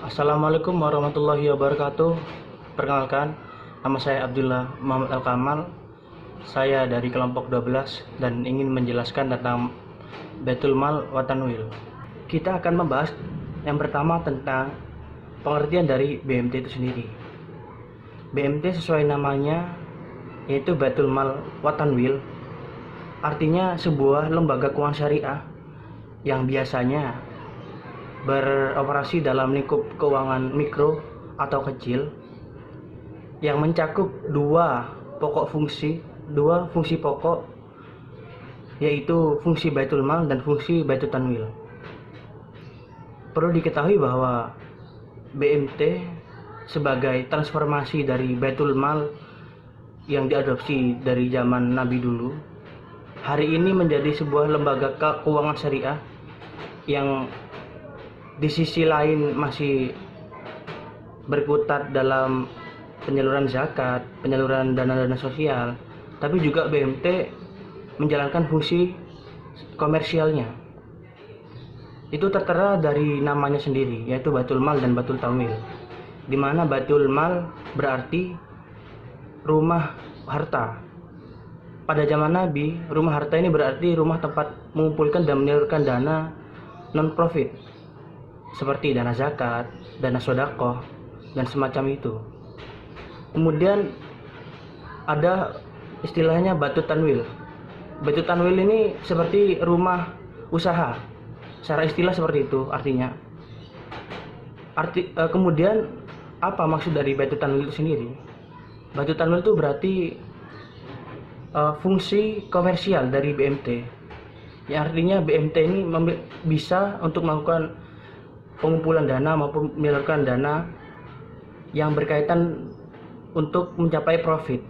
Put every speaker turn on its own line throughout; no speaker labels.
Assalamualaikum warahmatullahi wabarakatuh. Perkenalkan, nama saya Abdullah Muhammad Al-Kamal. Saya dari kelompok 12 dan ingin menjelaskan tentang Baitul Mal wa Tanwil. Kita akan membahas yang pertama tentang pengertian dari BMT itu sendiri. BMT sesuai namanya yaitu Baitul Mal wa Tanwil, artinya sebuah lembaga keuangan syariah yang biasanya beroperasi dalam lingkup keuangan mikro atau kecil yang mencakup dua fungsi pokok, yaitu fungsi Baitul Mal dan fungsi Baitul Tanwil. Perlu diketahui bahwa BMT sebagai transformasi dari Baitul Mal yang diadopsi dari zaman Nabi dulu, hari ini menjadi sebuah lembaga keuangan syariah yang di sisi lain masih berkutat dalam penyaluran zakat, penyaluran dana-dana sosial, tapi juga BMT menjalankan fungsi komersialnya. Itu tertera dari namanya sendiri, yaitu Baitul Mal dan Baitul Tanwil, di mana Baitul Mal berarti rumah harta. Pada zaman Nabi, rumah harta ini berarti rumah tempat mengumpulkan dan menyalurkan dana non-profit seperti dana zakat, dana sedekah, dan semacam itu. Kemudian ada istilahnya Baitul Tanwil. Baitul Tanwil ini seperti rumah usaha. Secara istilah seperti itu artinya. Kemudian apa maksud dari Baitul Tanwil itu sendiri? Baitul Tanwil itu berarti fungsi komersial dari BMT. Yang artinya BMT ini bisa untuk melakukan pengumpulan dana maupun menyalurkan dana yang berkaitan untuk mencapai profit.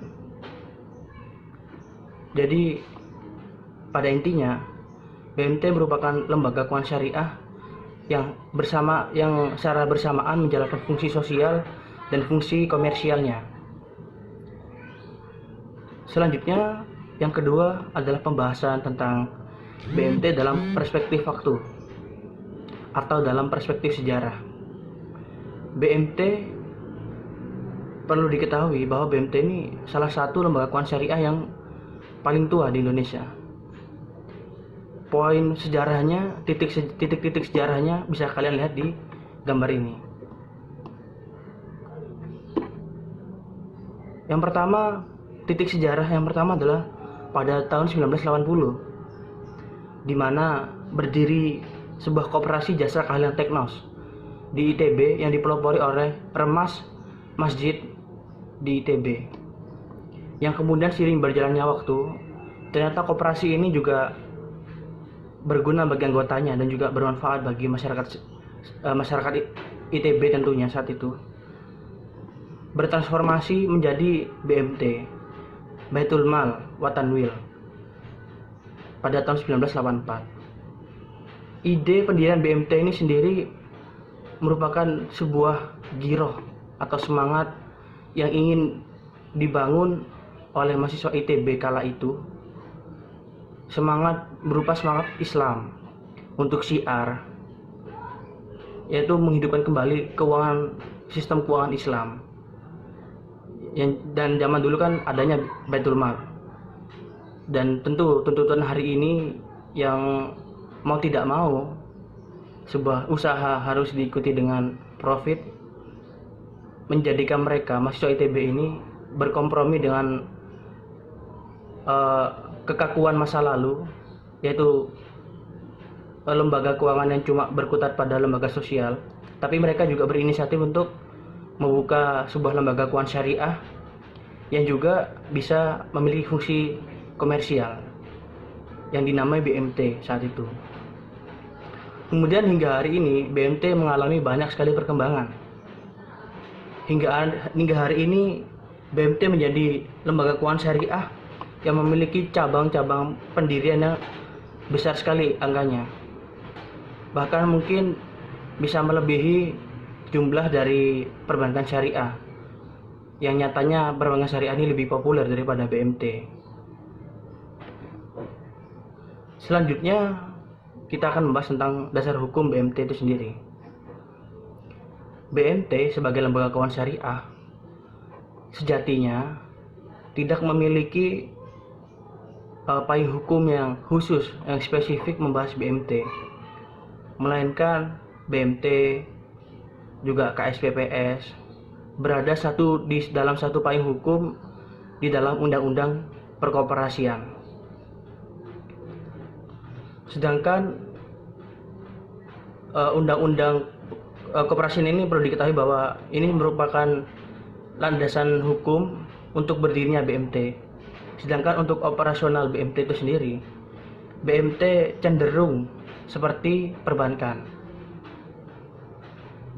Jadi pada intinya BMT merupakan lembaga keuangan syariah yang secara bersamaan menjalankan fungsi sosial dan fungsi komersialnya. Selanjutnya, yang kedua adalah pembahasan tentang BMT dalam perspektif waktu atau dalam perspektif sejarah. BMT, perlu diketahui bahwa BMT ini salah satu lembaga keuangan syariah yang paling tua di Indonesia. Poin sejarahnya, titik-titik sejarahnya bisa kalian lihat di gambar ini. Yang pertama, titik sejarah yang pertama adalah pada tahun 1980, di mana berdiri sebuah koperasi jasa keahlian teknos di ITB yang dipelopori oleh Remas Masjid di ITB, yang kemudian seiring berjalannya waktu ternyata koperasi ini juga berguna bagi anggotanya dan juga bermanfaat bagi masyarakat ITB tentunya. Saat itu bertransformasi menjadi BMT, Baitul Mal wa Tanwil, pada tahun 1984. Ide pendirian BMT ini sendiri merupakan sebuah giroh atau semangat yang ingin dibangun oleh mahasiswa ITB kala itu. Semangat berupa semangat Islam untuk syiar, yaitu menghidupkan kembali sistem keuangan Islam. Dan zaman dulu kan adanya Baitul Mal. Dan tentu tuntutan hari ini yang mau tidak mau sebuah usaha harus diikuti dengan profit, menjadikan mereka mahasiswa ITB ini berkompromi dengan kekakuan masa lalu, yaitu lembaga keuangan yang cuma berkutat pada lembaga sosial, tapi mereka juga berinisiatif untuk membuka sebuah lembaga keuangan syariah yang juga bisa memiliki fungsi komersial yang dinamai BMT saat itu. Kemudian hingga hari ini BMT mengalami banyak sekali perkembangan. Hingga hari ini BMT menjadi lembaga keuangan syariah yang memiliki cabang-cabang pendirian yang besar sekali angkanya. Bahkan mungkin bisa melebihi jumlah dari perbankan syariah, yang nyatanya perbankan syariah ini lebih populer daripada BMT. Selanjutnya kita akan membahas tentang dasar hukum BMT itu sendiri. BMT sebagai lembaga keuangan syariah sejatinya tidak memiliki payung hukum yang khusus yang spesifik membahas BMT, melainkan BMT juga KSPPS berada di dalam satu payung hukum di dalam Undang-Undang Perkoperasian. Sedangkan Undang-Undang Koperasian ini perlu diketahui bahwa ini merupakan landasan hukum untuk berdirinya BMT. Sedangkan untuk operasional BMT itu sendiri, BMT cenderung seperti perbankan,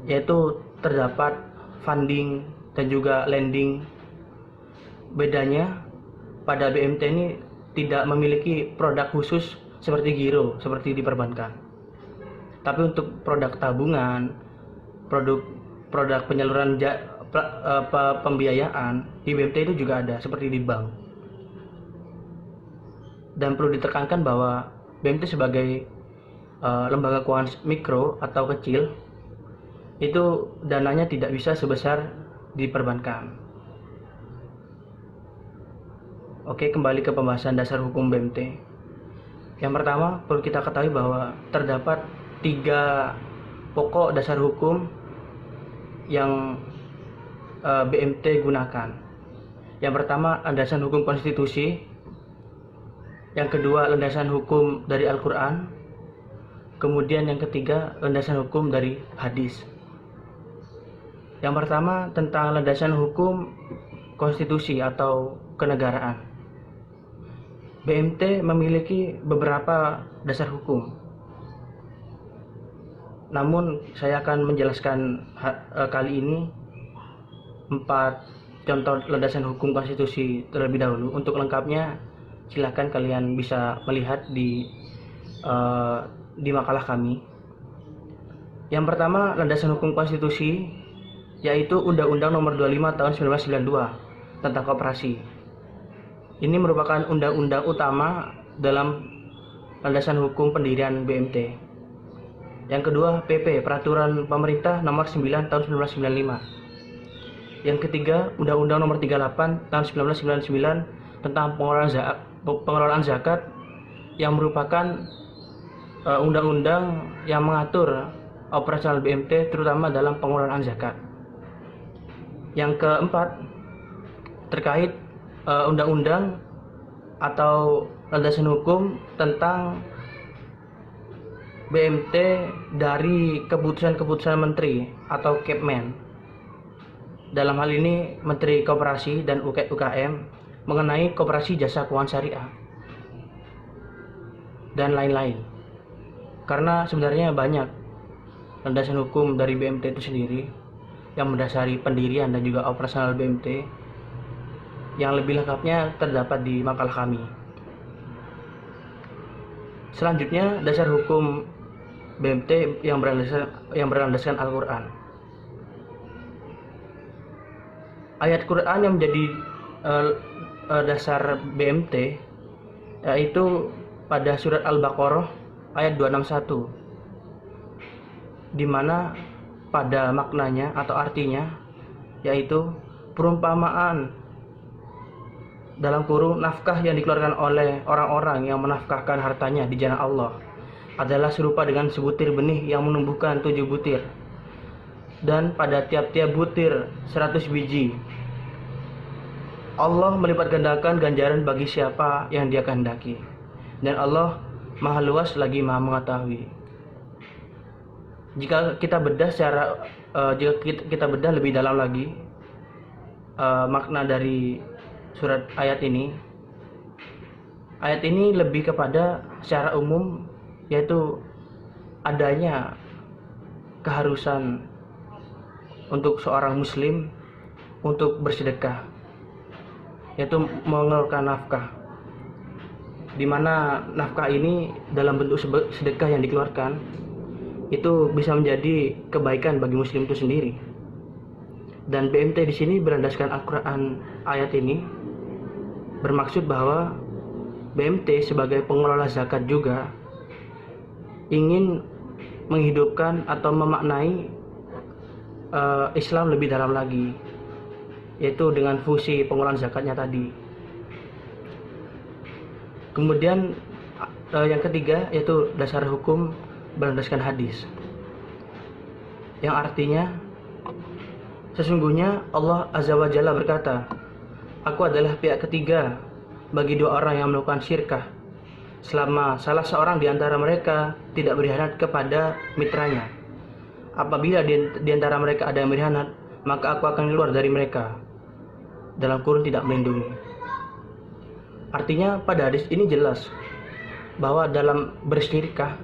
yaitu terdapat funding dan juga lending. Bedanya pada BMT ini tidak memiliki produk khusus seperti giro, seperti di perbankan. Tapi untuk produk tabungan, produk penyaluran pembiayaan di BMT itu juga ada seperti di bank. Dan perlu ditekankan bahwa BMT sebagai lembaga keuangan mikro atau kecil itu dananya tidak bisa sebesar di perbankan. Oke, kembali ke pembahasan dasar hukum BMT. Yang pertama perlu kita ketahui bahwa terdapat 3 pokok dasar hukum yang BMT gunakan. Yang pertama, landasan hukum konstitusi. Yang kedua, landasan hukum dari Al-Quran. Kemudian yang ketiga, landasan hukum dari hadis. Yang pertama, tentang landasan hukum konstitusi atau kenegaraan. BMT memiliki beberapa dasar hukum. Namun saya akan menjelaskan kali ini 4 contoh landasan hukum konstitusi terlebih dahulu. Untuk lengkapnya silakan kalian bisa melihat di makalah kami. Yang pertama, landasan hukum konstitusi yaitu Undang-Undang Nomor 25 Tahun 1992 tentang koperasi. Ini merupakan undang-undang utama dalam landasan hukum pendirian BMT. Yang kedua, PP Peraturan Pemerintah Nomor 9 Tahun 1995. Yang ketiga, Undang-Undang Nomor 38 Tahun 1999 tentang pengelolaan zakat yang merupakan undang-undang yang mengatur operasional BMT terutama dalam pengelolaan zakat. Yang keempat, terkait undang-undang atau landasan hukum tentang BMT dari keputusan-keputusan menteri atau Kepmen. Dalam hal ini Menteri Koperasi dan UKM mengenai koperasi jasa keuangan syariah dan lain-lain. Karena sebenarnya banyak landasan hukum dari BMT itu sendiri yang mendasari pendirian dan juga operasional BMT. Yang lebih lengkapnya terdapat di makalah kami. Selanjutnya, dasar hukum BMT yang berlandaskan Al-Quran. Ayat Quran yang menjadi dasar BMT yaitu pada surat Al-Baqarah ayat 261, di mana pada maknanya atau artinya yaitu perumpamaan dalam kurung nafkah yang dikeluarkan oleh orang-orang yang menafkahkan hartanya di jalan Allah adalah serupa dengan sebutir benih yang menumbuhkan 7 butir, dan pada tiap-tiap butir 100 biji. Allah melipat gandakan ganjaran bagi siapa yang Dia kehendaki, dan Allah Maha luas lagi Maha mengetahui. Jika kita bedah lebih dalam lagi makna dari surat ayat ini lebih kepada secara umum, yaitu adanya keharusan untuk seorang muslim untuk bersedekah, yaitu mengeluarkan nafkah, di mana nafkah ini dalam bentuk sedekah yang dikeluarkan itu bisa menjadi kebaikan bagi muslim itu sendiri. Dan BMT di sini berlandaskan Al-Quran. Ayat ini bermaksud bahwa BMT sebagai pengelola zakat juga ingin menghidupkan atau memaknai Islam lebih dalam lagi, yaitu dengan fungsi pengelolaan zakatnya tadi. Kemudian yang ketiga yaitu dasar hukum berdasarkan hadis, yang artinya sesungguhnya Allah Azza wa Jalla berkata, "Aku adalah pihak ketiga bagi dua orang yang melakukan syirkah, selama salah seorang di antara mereka tidak berkhianat kepada mitranya. Apabila di antara mereka ada yang berkhianat, maka aku akan keluar dari mereka, dalam kurung tidak melindungi." Artinya pada hadis ini jelas bahwa dalam bersyirkah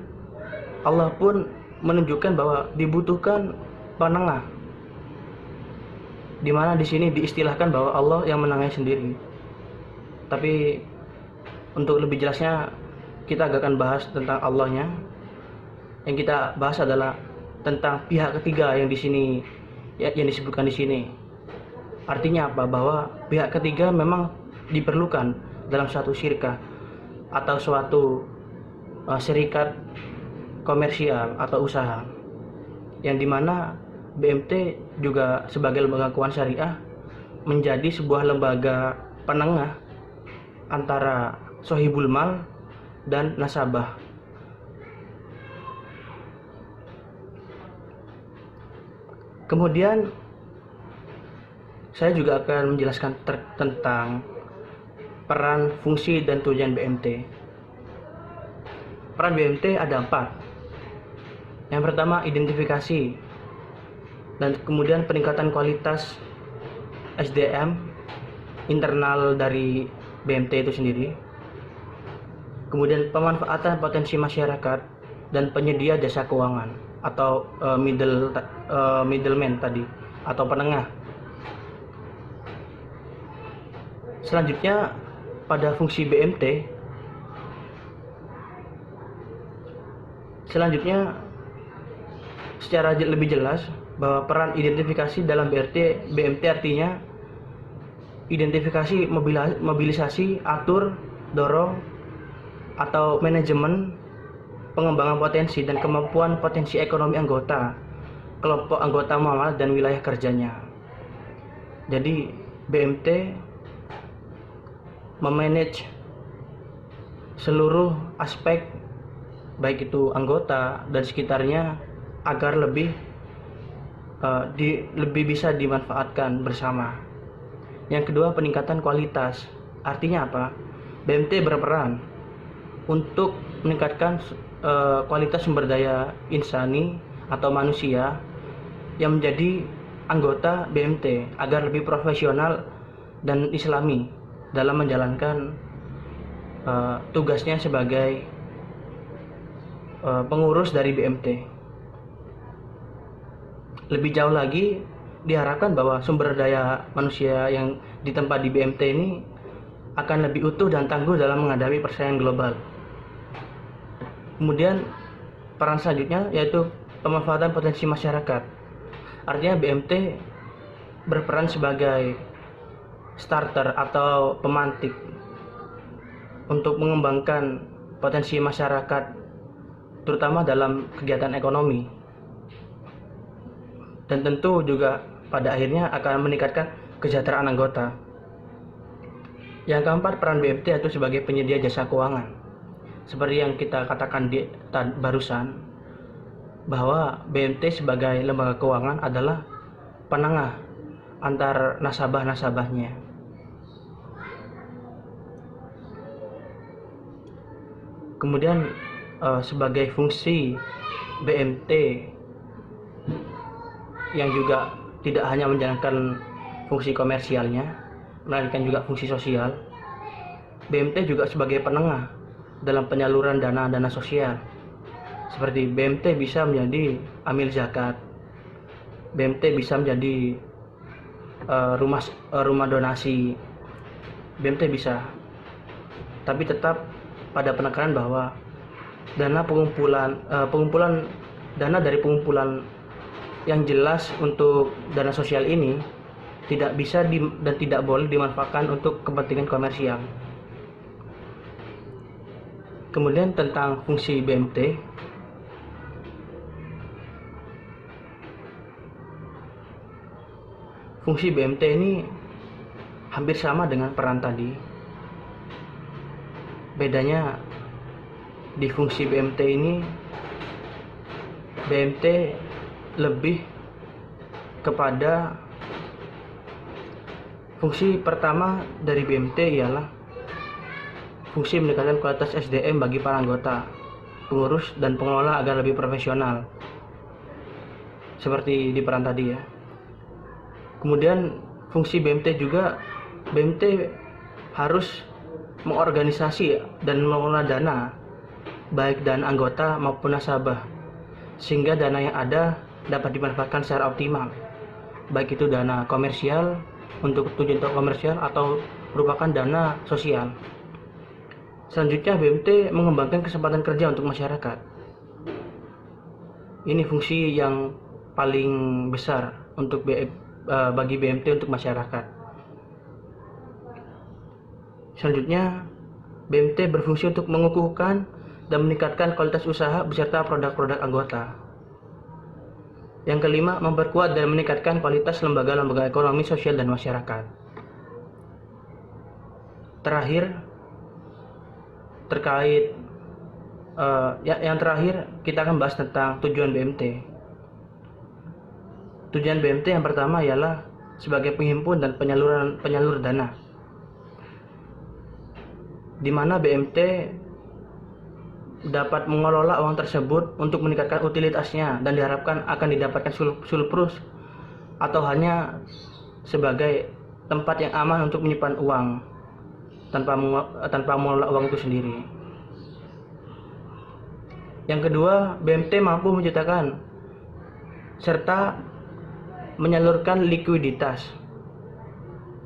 Allah pun menunjukkan bahwa dibutuhkan penengah, di mana di sini diistilahkan bahwa Allah yang menangani sendiri. Tapi untuk lebih jelasnya kita agak akan bahas tentang Allahnya. Yang kita bahas adalah tentang pihak ketiga yang di sini yang disebutkan di sini. Artinya apa? Bahwa pihak ketiga memang diperlukan dalam suatu syirkah atau suatu serikat komersial atau usaha, yang dimana BMT juga sebagai lembaga keuangan syariah menjadi sebuah lembaga penengah antara sohibul mal dan nasabah. Kemudian saya juga akan menjelaskan tentang peran, fungsi, dan tujuan BMT. Peran BMT ada 4. Yang pertama, identifikasi dan kemudian peningkatan kualitas SDM internal dari BMT itu sendiri. Kemudian pemanfaatan potensi masyarakat dan penyedia jasa keuangan atau middleman tadi atau penengah. Selanjutnya pada fungsi BMT, secara lebih jelas bahwa peran identifikasi dalam BMT artinya identifikasi, mobilisasi, atur, dorong, atau manajemen pengembangan potensi dan kemampuan potensi ekonomi anggota, kelompok anggota muamalah dan wilayah kerjanya. Jadi BMT memanage seluruh aspek baik itu anggota dan sekitarnya agar lebih bisa dimanfaatkan bersama. Yang kedua, peningkatan kualitas. Artinya apa? BMT berperan untuk meningkatkan kualitas sumber daya insani atau manusia yang menjadi anggota BMT agar lebih profesional dan islami dalam menjalankan tugasnya sebagai pengurus dari BMT. Lebih jauh lagi, diharapkan bahwa sumber daya manusia yang ditempa di BMT ini akan lebih utuh dan tangguh dalam menghadapi persaingan global. Kemudian peran selanjutnya yaitu pemanfaatan potensi masyarakat. Artinya BMT berperan sebagai starter atau pemantik untuk mengembangkan potensi masyarakat, terutama dalam kegiatan ekonomi, dan tentu juga pada akhirnya akan meningkatkan kesejahteraan anggota. Yang keempat, peran BMT itu sebagai penyedia jasa keuangan. Seperti yang kita katakan barusan, bahwa BMT sebagai lembaga keuangan adalah penengah antar nasabah-nasabahnya. Kemudian sebagai fungsi BMT yang juga tidak hanya menjalankan fungsi komersialnya, melainkan juga fungsi sosial, BMT juga sebagai penengah dalam penyaluran dana sosial. Seperti BMT bisa menjadi amil zakat, BMT bisa menjadi rumah donasi, BMT bisa. Tapi tetap pada penekanan bahwa pengumpulan dana dari pengumpulan yang jelas untuk dana sosial ini tidak bisa dan tidak boleh dimanfaatkan untuk kepentingan komersial. Kemudian tentang fungsi BMT, fungsi BMT ini hampir sama dengan peran tadi. Bedanya di fungsi BMT ini, BMT lebih kepada fungsi pertama dari BMT ialah fungsi meningkatkan kualitas SDM bagi para anggota, pengurus, dan pengelola agar lebih profesional, seperti di peran tadi ya. Kemudian fungsi BMT juga, BMT harus mengorganisasi dan mengelola dana, baik dana anggota maupun nasabah, sehingga dana yang ada dapat dimanfaatkan secara optimal, baik itu dana komersial untuk tujuan komersial atau merupakan dana sosial. Selanjutnya, BMT mengembangkan kesempatan kerja untuk masyarakat. Ini fungsi yang paling besar untuk bagi BMT untuk masyarakat. Selanjutnya, BMT berfungsi untuk mengukuhkan dan meningkatkan kualitas usaha beserta produk-produk anggota. Yang kelima, memperkuat dan meningkatkan kualitas lembaga-lembaga ekonomi, sosial, dan masyarakat. Terakhir, yang terakhir kita akan bahas tentang tujuan BMT. Tujuan BMT yang pertama ialah sebagai penghimpun dan penyalur dana, di mana BMT dapat mengelola uang tersebut untuk meningkatkan utilitasnya dan diharapkan akan didapatkan surplus atau hanya sebagai tempat yang aman untuk menyimpan uang tanpa mengelola uang itu sendiri. Yang kedua, BMT mampu menciptakan serta menyalurkan likuiditas.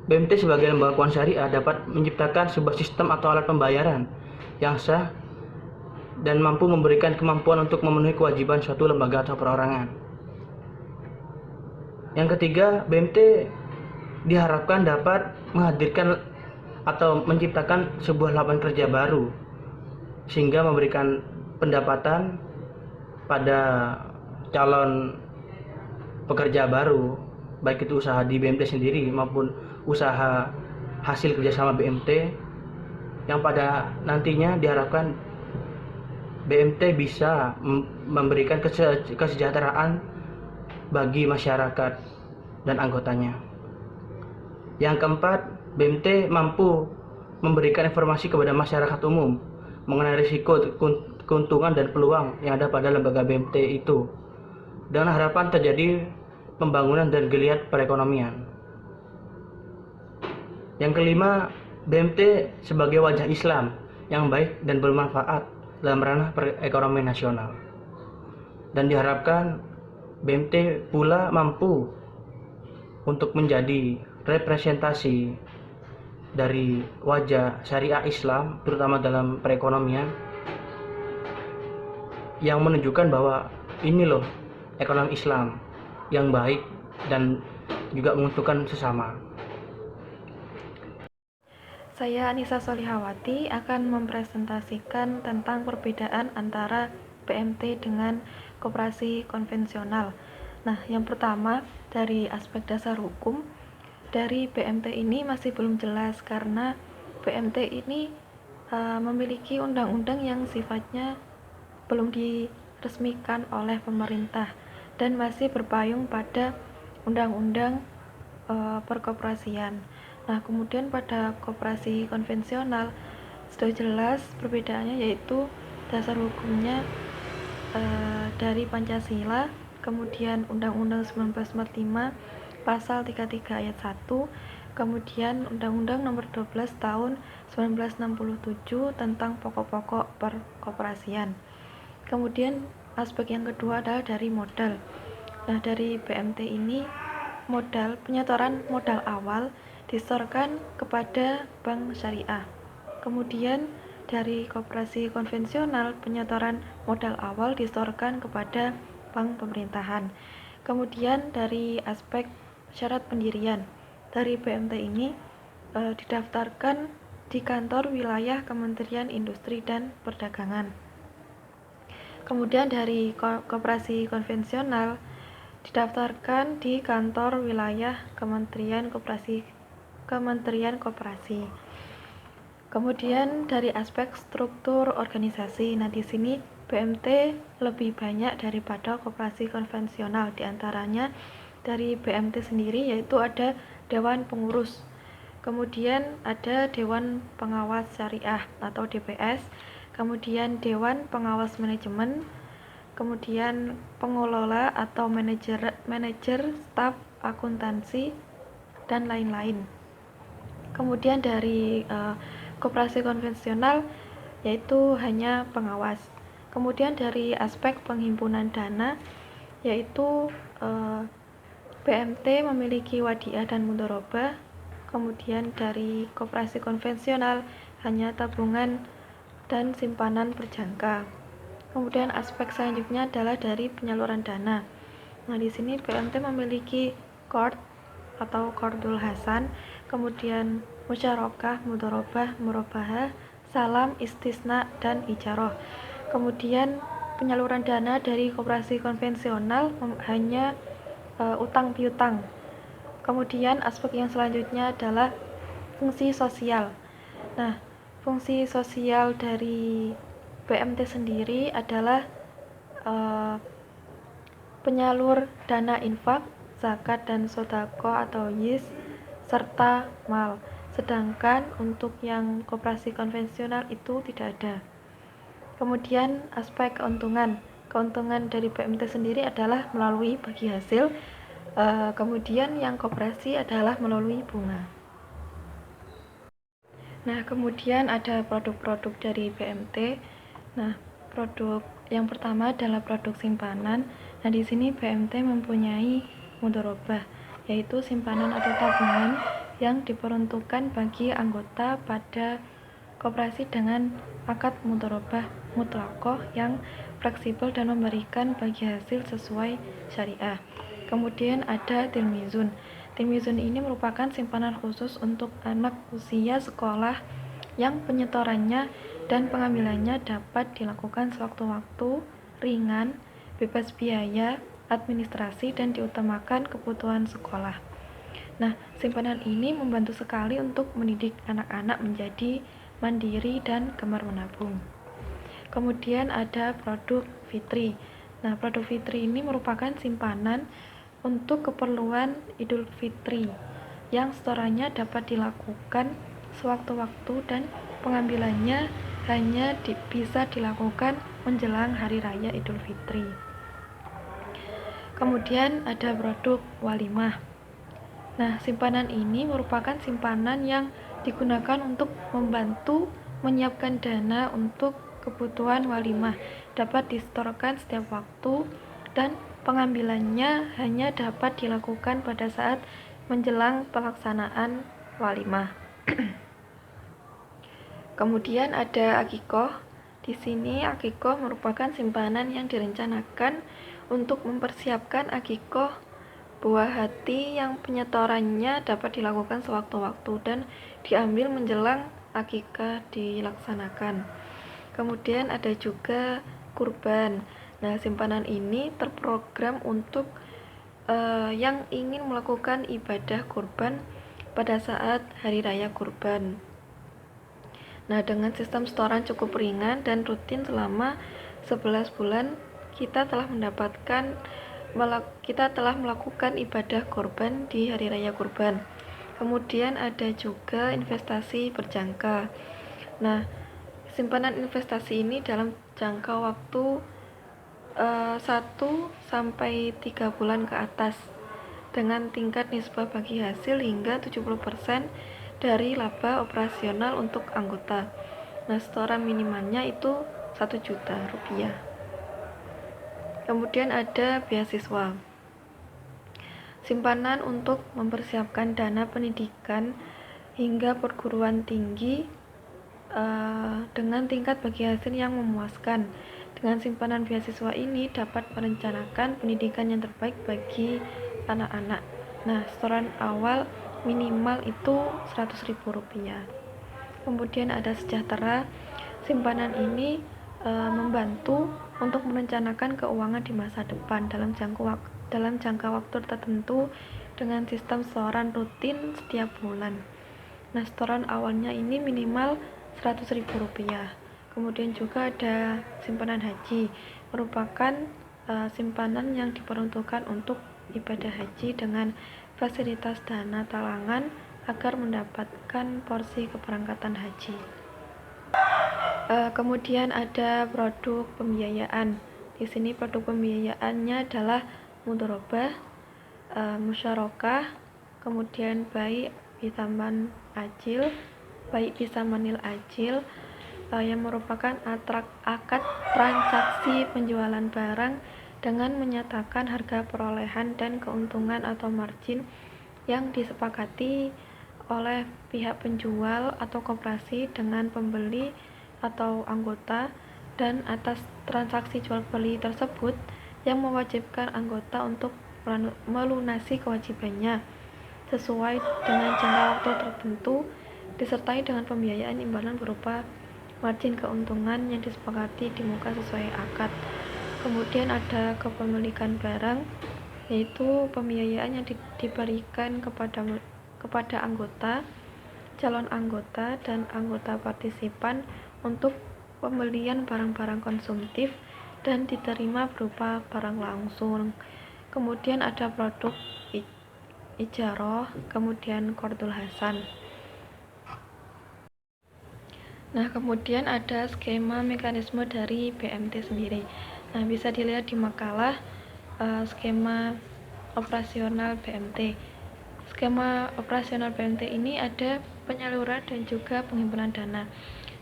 BMT sebagai lembaga keuangan syariah dapat menciptakan sebuah sistem atau alat pembayaran yang sah dan mampu memberikan kemampuan untuk memenuhi kewajiban suatu lembaga atau perorangan. Yang ketiga, BMT diharapkan dapat menghadirkan atau menciptakan sebuah lapangan kerja baru, sehingga memberikan pendapatan pada calon pekerja baru, baik itu usaha di BMT sendiri maupun usaha hasil kerjasama BMT, yang pada nantinya diharapkan BMT bisa memberikan kesejahteraan bagi masyarakat dan anggotanya. Yang keempat, BMT mampu memberikan informasi kepada masyarakat umum mengenai risiko, keuntungan, dan peluang yang ada pada lembaga BMT itu, dengan harapan terjadi pembangunan dan geliat perekonomian. Yang kelima, BMT sebagai wajah Islam yang baik dan bermanfaat dalam ranah perekonomian nasional, dan diharapkan BMT pula mampu untuk menjadi representasi dari wajah syariah Islam, terutama dalam perekonomian, yang menunjukkan bahwa ini loh ekonomi Islam yang baik dan juga menguntungkan sesama.
Saya Anissa Solihawati akan mempresentasikan tentang perbedaan antara BMT dengan koperasi konvensional. Nah, yang pertama dari aspek dasar hukum, dari BMT ini masih belum jelas karena BMT ini memiliki undang-undang yang sifatnya belum diresmikan oleh pemerintah dan masih berpayung pada undang-undang perkoperasian. Nah, kemudian pada koperasi konvensional sudah jelas perbedaannya, yaitu dasar hukumnya dari Pancasila, kemudian Undang-Undang 1945 Pasal 33 ayat 1, kemudian Undang-Undang Nomor 12 Tahun 1967 tentang pokok-pokok perkoperasian. Kemudian aspek yang kedua adalah dari modal. Nah, dari BMT ini penyetoran modal awal disetorkan kepada bank syariah. Kemudian dari koperasi konvensional, penyetoran modal awal disetorkan kepada bank pemerintahan. Kemudian dari aspek syarat pendirian, dari BMT ini didaftarkan di kantor wilayah Kementerian Industri dan Perdagangan. Kemudian dari koperasi konvensional, didaftarkan di kantor wilayah Kementerian Koperasi. Kemudian dari aspek struktur organisasi, nah di sini BMT lebih banyak daripada koperasi konvensional. Di antaranya dari BMT sendiri yaitu ada Dewan Pengurus, kemudian ada Dewan Pengawas Syariah atau DPS, kemudian Dewan Pengawas Manajemen, kemudian pengelola atau manajer staf akuntansi, dan lain-lain. Kemudian dari koperasi konvensional yaitu hanya pengawas. Kemudian dari aspek penghimpunan dana yaitu BMT memiliki wadiah dan mudharabah. Kemudian dari koperasi konvensional hanya tabungan dan simpanan berjangka. Kemudian aspek selanjutnya adalah dari penyaluran dana. Nah, di sini BMT memiliki qard atau qardul hasan, kemudian musyarakah, mudharabah, murabahah, salam, istisna, dan ijarah. Kemudian penyaluran dana dari koperasi konvensional hanya utang piutang. Kemudian aspek yang selanjutnya adalah fungsi sosial. Nah, fungsi sosial dari BMT sendiri adalah penyalur dana infak, zakat dan sedekah atau yis, serta mal. Sedangkan untuk yang koperasi konvensional itu tidak ada. Kemudian aspek keuntungan. Keuntungan dari BMT sendiri adalah melalui bagi hasil. Kemudian yang koperasi adalah melalui bunga. Nah, kemudian ada produk-produk dari BMT. Nah, produk yang pertama adalah produk simpanan. Nah, di sini BMT mempunyai mudharabah, yaitu simpanan atau tabungan yang diperuntukkan bagi anggota pada koperasi dengan akad mudharabah mutlaqah yang fleksibel dan memberikan bagi hasil sesuai syariah. Kemudian ada tilmizun. Tilmizun ini merupakan simpanan khusus untuk anak usia sekolah yang penyetorannya dan pengambilannya dapat dilakukan sewaktu-waktu, ringan, bebas biaya, administrasi, dan diutamakan kebutuhan sekolah. Nah, simpanan ini membantu sekali untuk mendidik anak-anak menjadi mandiri dan gemar menabung. Kemudian ada produk fitri. Nah, produk fitri ini merupakan simpanan untuk keperluan Idul Fitri yang setorannya dapat dilakukan sewaktu-waktu dan pengambilannya hanya bisa dilakukan menjelang hari raya Idul Fitri. Kemudian ada produk walimah. Nah, simpanan ini merupakan simpanan yang digunakan untuk membantu menyiapkan dana untuk kebutuhan walimah, dapat disetorkan setiap waktu dan pengambilannya hanya dapat dilakukan pada saat menjelang pelaksanaan walimah. Kemudian ada akikoh. Di sini akikoh merupakan simpanan yang direncanakan untuk mempersiapkan akikoh buah hati yang penyetorannya dapat dilakukan sewaktu-waktu dan diambil menjelang akikah dilaksanakan. Kemudian ada juga kurban. Nah, simpanan ini terprogram untuk yang ingin melakukan ibadah kurban pada saat hari raya kurban. Nah, dengan sistem setoran cukup ringan dan rutin selama 11 bulan, kita telah melakukan ibadah kurban di hari raya kurban. Kemudian ada juga investasi berjangka. Nah, simpanan investasi ini dalam jangka waktu 1-3 bulan ke atas dengan tingkat nisbah bagi hasil hingga 70% dari laba operasional untuk anggota. Nah, setoran minimalnya itu 1 juta rupiah. Kemudian ada beasiswa. Simpanan untuk mempersiapkan dana pendidikan hingga perguruan tinggi dengan tingkat bagi hasil yang memuaskan. Dengan simpanan beasiswa ini dapat merencanakan pendidikan yang terbaik bagi anak-anak. Nah, setoran awal minimal itu Rp100.000. Kemudian ada sejahtera. Simpanan ini membantu untuk merencanakan keuangan di masa depan dalam dalam jangka waktu tertentu dengan sistem setoran rutin setiap bulan. Nah, setoran awalnya ini minimal Rp100.000. Kemudian juga ada simpanan haji, merupakan simpanan yang diperuntukkan untuk ibadah haji dengan fasilitas dana talangan agar mendapatkan porsi keberangkatan haji. Kemudian ada produk pembiayaan. Di sini produk pembiayaannya adalah mudharabah, musyarakah, kemudian baik bisamanil ajil, yang merupakan akad transaksi penjualan barang dengan menyatakan harga perolehan dan keuntungan atau margin yang disepakati oleh pihak penjual atau koperasi dengan pembeli atau anggota, dan atas transaksi jual beli tersebut yang mewajibkan anggota untuk melunasi kewajibannya sesuai dengan jangka waktu tertentu, disertai dengan pembiayaan imbalan berupa margin keuntungan yang disepakati di muka sesuai akad. Kemudian ada kepemilikan barang, yaitu pembiayaan yang diberikan kepada anggota, calon anggota, dan anggota partisipan untuk pembelian barang-barang konsumtif dan diterima berupa barang langsung. Kemudian ada produk ijaroh, kemudian qardul hasan. Nah, kemudian ada skema mekanisme dari BMT sendiri. Nah, bisa dilihat di makalah skema operasional BMT. Skema operasional BMT ini ada penyaluran dan juga pengumpulan dana.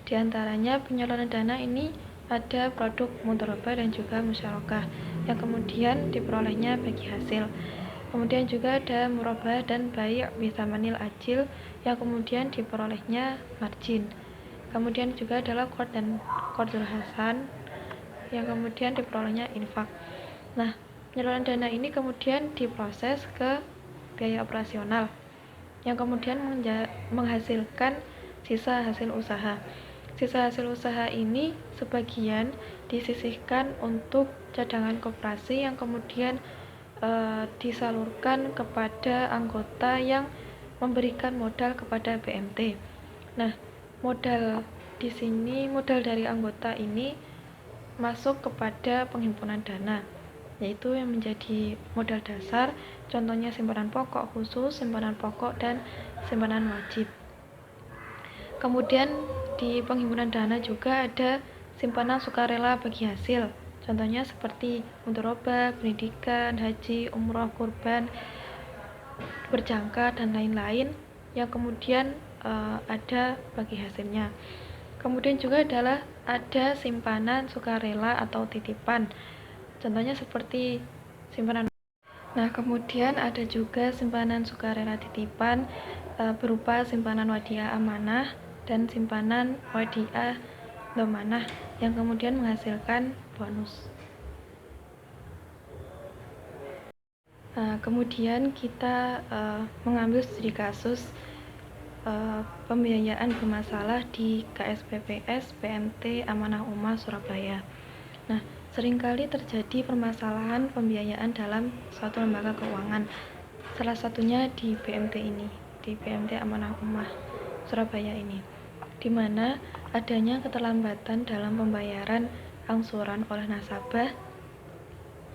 Di antaranya penyaluran dana ini ada produk mudharabah dan juga musyarakah yang kemudian diperolehnya bagi hasil. Kemudian juga ada murabah dan bai' bisamanil ajil yang kemudian diperolehnya margin. Kemudian juga adalah qard dan qardul hasan yang kemudian diperolehnya infak. Nah, penyaluran dana ini kemudian diproses ke biaya operasional yang kemudian menghasilkan sisa hasil usaha. Sisa hasil usaha ini sebagian disisihkan untuk cadangan koperasi yang kemudian disalurkan kepada anggota yang memberikan modal kepada BMT. Nah, modal dari anggota ini masuk kepada penghimpunan dana, yaitu yang menjadi modal dasar, contohnya simpanan pokok khusus, simpanan pokok, dan simpanan wajib. Kemudian di penghimpunan dana juga ada simpanan sukarela bagi hasil, contohnya seperti mudharabah, pendidikan, haji, umroh, kurban, berjangka, dan lain-lain yang kemudian ada bagi hasilnya. Kemudian juga ada simpanan sukarela atau titipan, contohnya seperti simpanan. Nah, kemudian ada juga simpanan sukarela titipan berupa simpanan wadiah amanah dan simpanan wadiah dhamanah yang kemudian menghasilkan bonus. Kemudian kita mengambil studi kasus pembiayaan bermasalah di KSPPS BMT Amanah Ummah Surabaya. Nah, seringkali terjadi permasalahan pembiayaan dalam suatu lembaga keuangan. Salah satunya di BMT ini, di BMT Amanah Ummah Surabaya ini, di mana adanya keterlambatan dalam pembayaran angsuran oleh nasabah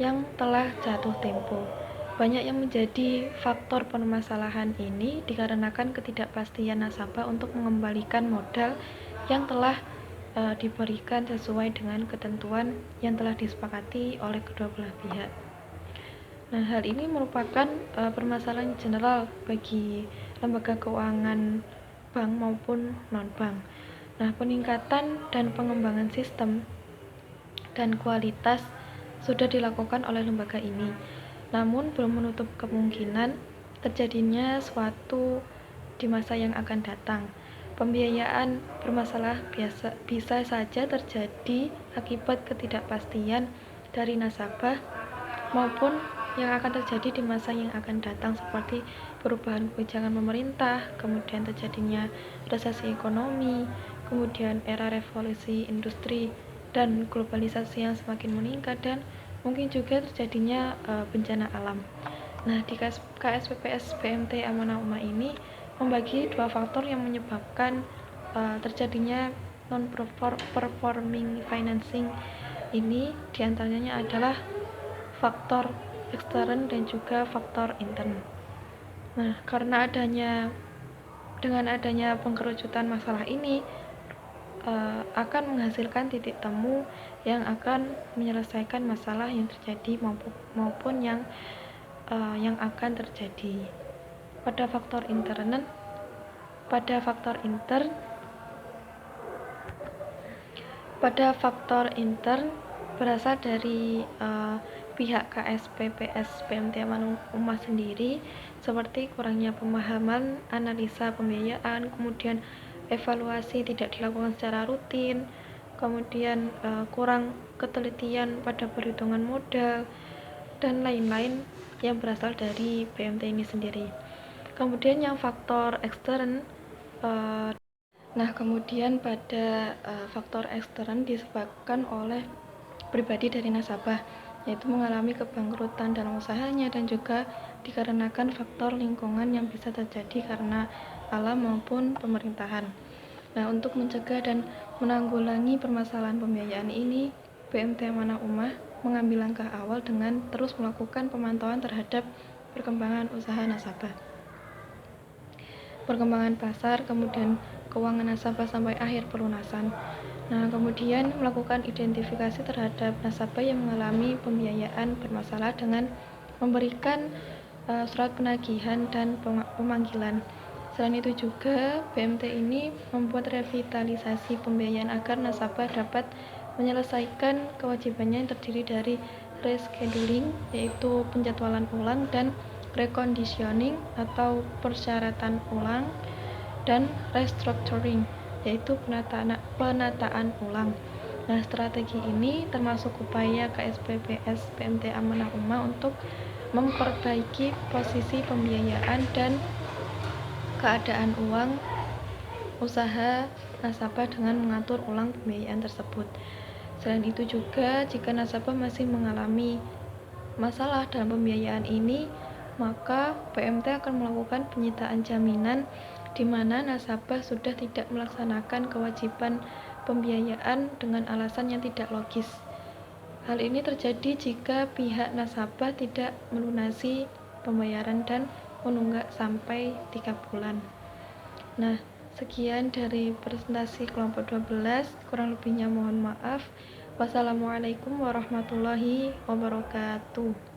yang telah jatuh tempo. Banyak yang menjadi faktor permasalahan ini dikarenakan ketidakpastian nasabah untuk mengembalikan modal yang telah diberikan sesuai dengan ketentuan yang telah disepakati oleh kedua belah pihak. Nah, hal ini merupakan permasalahan general bagi lembaga keuangan bank maupun non-bank. Nah, peningkatan dan pengembangan sistem dan kualitas sudah dilakukan oleh lembaga ini, namun belum menutup kemungkinan terjadinya suatu di masa yang akan datang. Pembiayaan bermasalah bisa saja terjadi akibat ketidakpastian dari nasabah maupun yang akan terjadi di masa yang akan datang, seperti perubahan kebijakan pemerintah, kemudian terjadinya resesi ekonomi, kemudian era revolusi industri dan globalisasi yang semakin meningkat, dan mungkin juga terjadinya bencana alam. Nah, di KSPPS BMT Amanah Ummah ini membagi dua faktor yang menyebabkan terjadinya non-performing financing ini, diantaranya adalah faktor ekstern dan juga faktor intern. Nah, dengan adanya pengkerucutan masalah ini akan menghasilkan titik temu yang akan menyelesaikan masalah yang terjadi maupun yang akan terjadi. Pada faktor intern berasal dari pihak KSPPS BMT Amanah Ummah sendiri, seperti kurangnya pemahaman analisa pembiayaan, kemudian evaluasi tidak dilakukan secara rutin, kemudian kurang ketelitian pada perhitungan modal, dan lain-lain yang berasal dari BMT ini sendiri. Kemudian yang faktor ekstern, kemudian pada faktor ekstern disebabkan oleh pribadi dari nasabah, yaitu mengalami kebangkrutan dalam usahanya dan juga dikarenakan faktor lingkungan yang bisa terjadi karena alam maupun pemerintahan. Nah, untuk mencegah dan menanggulangi permasalahan pembiayaan ini, BMT Amanah Ummah mengambil langkah awal dengan terus melakukan pemantauan terhadap perkembangan usaha nasabah, perkembangan pasar, kemudian keuangan nasabah sampai akhir pelunasan. Nah, kemudian melakukan identifikasi terhadap nasabah yang mengalami pembiayaan bermasalah dengan memberikan surat penagihan dan pemanggilan. Selain itu juga, BMT ini membuat revitalisasi pembiayaan agar nasabah dapat menyelesaikan kewajibannya yang terdiri dari rescheduling, yaitu penjadwalan ulang, dan reconditioning atau persyaratan ulang, dan restructuring, yaitu penataan ulang. Nah, strategi ini termasuk upaya KSPPS BMT Amanah Ummah untuk memperbaiki posisi pembiayaan dan keadaan uang usaha nasabah dengan mengatur ulang pembiayaan tersebut. Selain itu juga, jika nasabah masih mengalami masalah dalam pembiayaan ini, maka BMT akan melakukan penyitaan jaminan di mana nasabah sudah tidak melaksanakan kewajiban pembiayaan dengan alasan yang tidak logis. Hal ini terjadi jika pihak nasabah tidak melunasi pembayaran dan menunggak sampai 3 bulan. Nah, sekian dari presentasi kelompok 12, kurang lebihnya mohon maaf. Wassalamualaikum warahmatullahi wabarakatuh.